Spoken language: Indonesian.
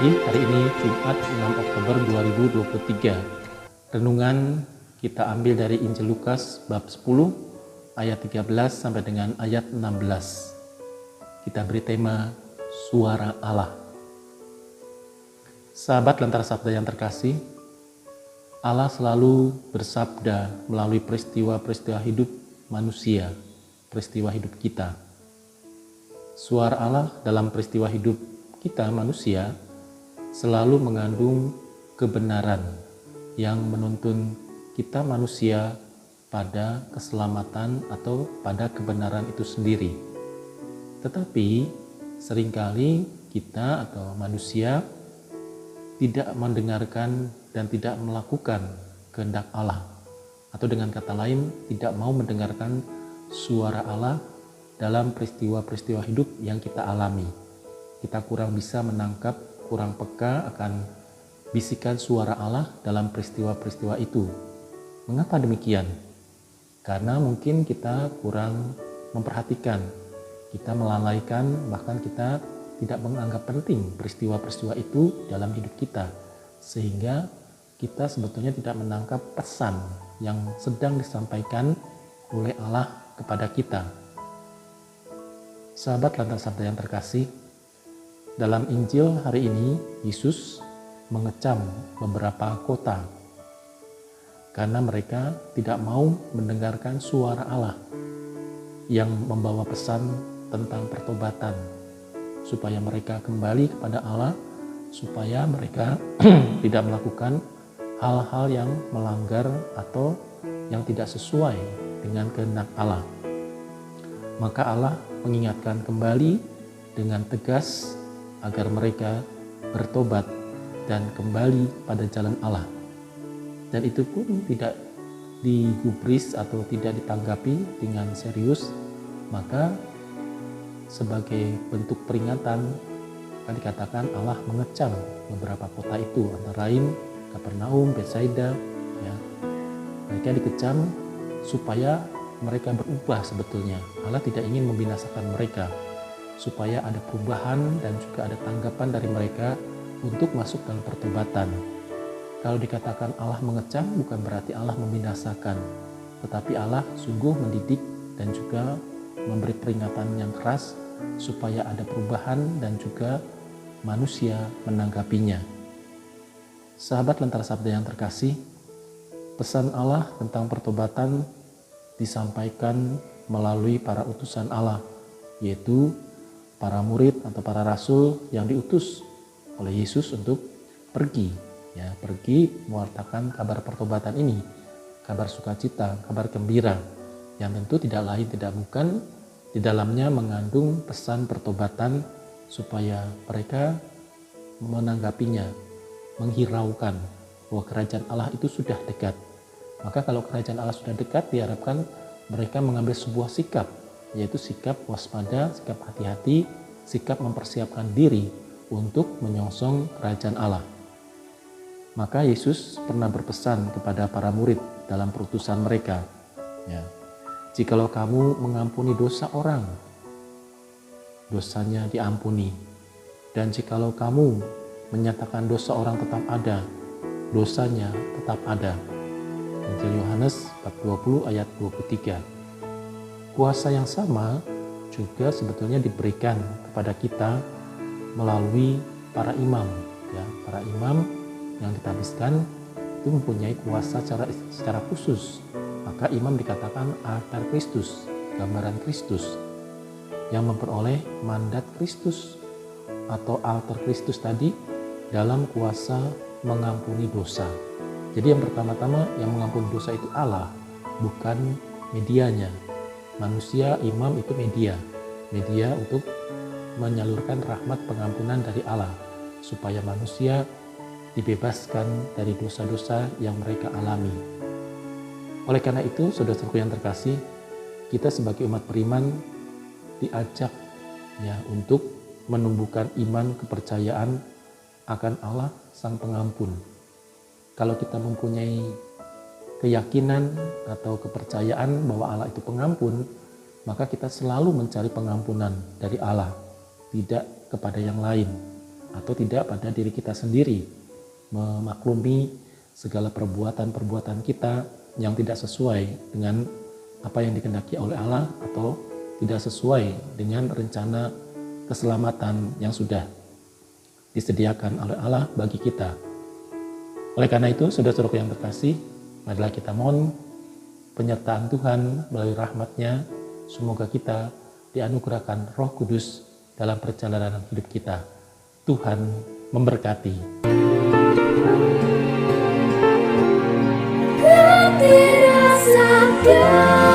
pagi, hari ini Jumat 6 Oktober 2023. Renungan kita ambil dari Injil Lukas bab 10 ayat 13 sampai dengan ayat 16. Kita beri tema Suara Allah. Sahabat Lentera Sabda yang terkasih, Allah selalu bersabda melalui peristiwa-peristiwa hidup manusia, peristiwa hidup kita. Suara Allah dalam peristiwa hidup kita manusia selalu mengandung kebenaran yang menuntun kita manusia pada keselamatan atau pada kebenaran itu sendiri. Tetapi seringkali kita atau manusia tidak mendengarkan dan tidak melakukan kehendak Allah, atau dengan kata lain tidak mau mendengarkan suara Allah dalam peristiwa-peristiwa hidup yang kita alami. Kita kurang bisa menangkap, kurang peka akan bisikan suara Allah dalam peristiwa-peristiwa itu. Mengapa demikian? Karena mungkin kita kurang memperhatikan, kita melalaikan, bahkan kita tidak menganggap penting peristiwa-peristiwa itu dalam hidup kita, sehingga kita sebetulnya tidak menangkap pesan yang sedang disampaikan oleh Allah kepada kita. Sahabat Lentera Sabda yang terkasih, dalam Injil hari ini, Yesus mengecam beberapa kota karena mereka tidak mau mendengarkan suara Allah yang membawa pesan tentang pertobatan, supaya mereka kembali kepada Allah, supaya mereka tidak melakukan hal-hal yang melanggar atau yang tidak sesuai dengan kehendak Allah. Maka Allah mengingatkan kembali dengan tegas agar mereka bertobat dan kembali pada jalan Allah. Dan itu pun tidak digubris atau tidak ditanggapi dengan serius, maka sebagai bentuk peringatan akan dikatakan Allah mengecam beberapa kota itu, antara lain Kapernaum, Betsaida, ya. Mereka dikecam supaya mereka berubah sebetulnya. Allah tidak ingin membinasakan mereka, supaya ada perubahan dan juga ada tanggapan dari mereka untuk masuk dalam pertobatan. Kalau dikatakan Allah mengecam, bukan berarti Allah membinasakan, tetapi Allah sungguh mendidik dan juga memberi peringatan yang keras supaya ada perubahan dan juga manusia menanggapinya. Sahabat Lentera Sabda yang terkasih, pesan Allah tentang pertobatan disampaikan melalui para utusan Allah, yaitu para murid atau para rasul yang diutus oleh Yesus untuk pergi mewartakan kabar pertobatan ini, kabar sukacita, kabar gembira, yang tentu tidak lain tidak bukan di dalamnya mengandung pesan pertobatan supaya mereka menanggapinya, menghiraukan bahwa kerajaan Allah itu sudah dekat. Maka kalau kerajaan Allah sudah dekat, diharapkan mereka mengambil sebuah sikap, yaitu sikap waspada, sikap hati-hati, sikap mempersiapkan diri untuk menyongsong kerajaan Allah. Maka Yesus pernah berpesan kepada para murid dalam perutusan mereka, jikalau kamu mengampuni dosa orang, dosanya diampuni. Dan jikalau kamu menyatakan dosa orang tetap ada, dosanya tetap ada. Injil Yohanes bab 20 ayat 23. Kuasa yang sama juga sebetulnya diberikan kepada kita melalui para imam. Para imam yang ditabiskan itu mempunyai kuasa secara khusus. Maka imam dikatakan altar Kristus, gambaran Kristus, yang memperoleh mandat Kristus atau altar Kristus tadi dalam kuasa mengampuni dosa. Jadi yang pertama-tama yang mengampuni dosa itu Allah, bukan medianya. Manusia, imam itu media untuk menyalurkan rahmat pengampunan dari Allah, supaya manusia dibebaskan dari dosa-dosa yang mereka alami. Oleh karena itu, saudara-saudaraku yang terkasih, kita sebagai umat beriman diajak untuk menumbuhkan iman kepercayaan akan Allah Sang Pengampun. Kalau kita mempunyai keyakinan atau kepercayaan bahwa Allah itu pengampun, maka kita selalu mencari pengampunan dari Allah, tidak kepada yang lain. atau tidak pada diri kita sendiri, memaklumi segala perbuatan-perbuatan kita yang tidak sesuai dengan apa yang dikehendaki oleh Allah atau tidak sesuai dengan rencana keselamatan yang sudah disediakan oleh Allah bagi kita. Oleh karena itu, saudara-saudaraku yang terkasih, marilah kita mohon penyertaan Tuhan melalui rahmat-Nya. Semoga kita dianugerahkan Roh Kudus dalam perjalanan hidup kita. Tuhan memberkati. Sabda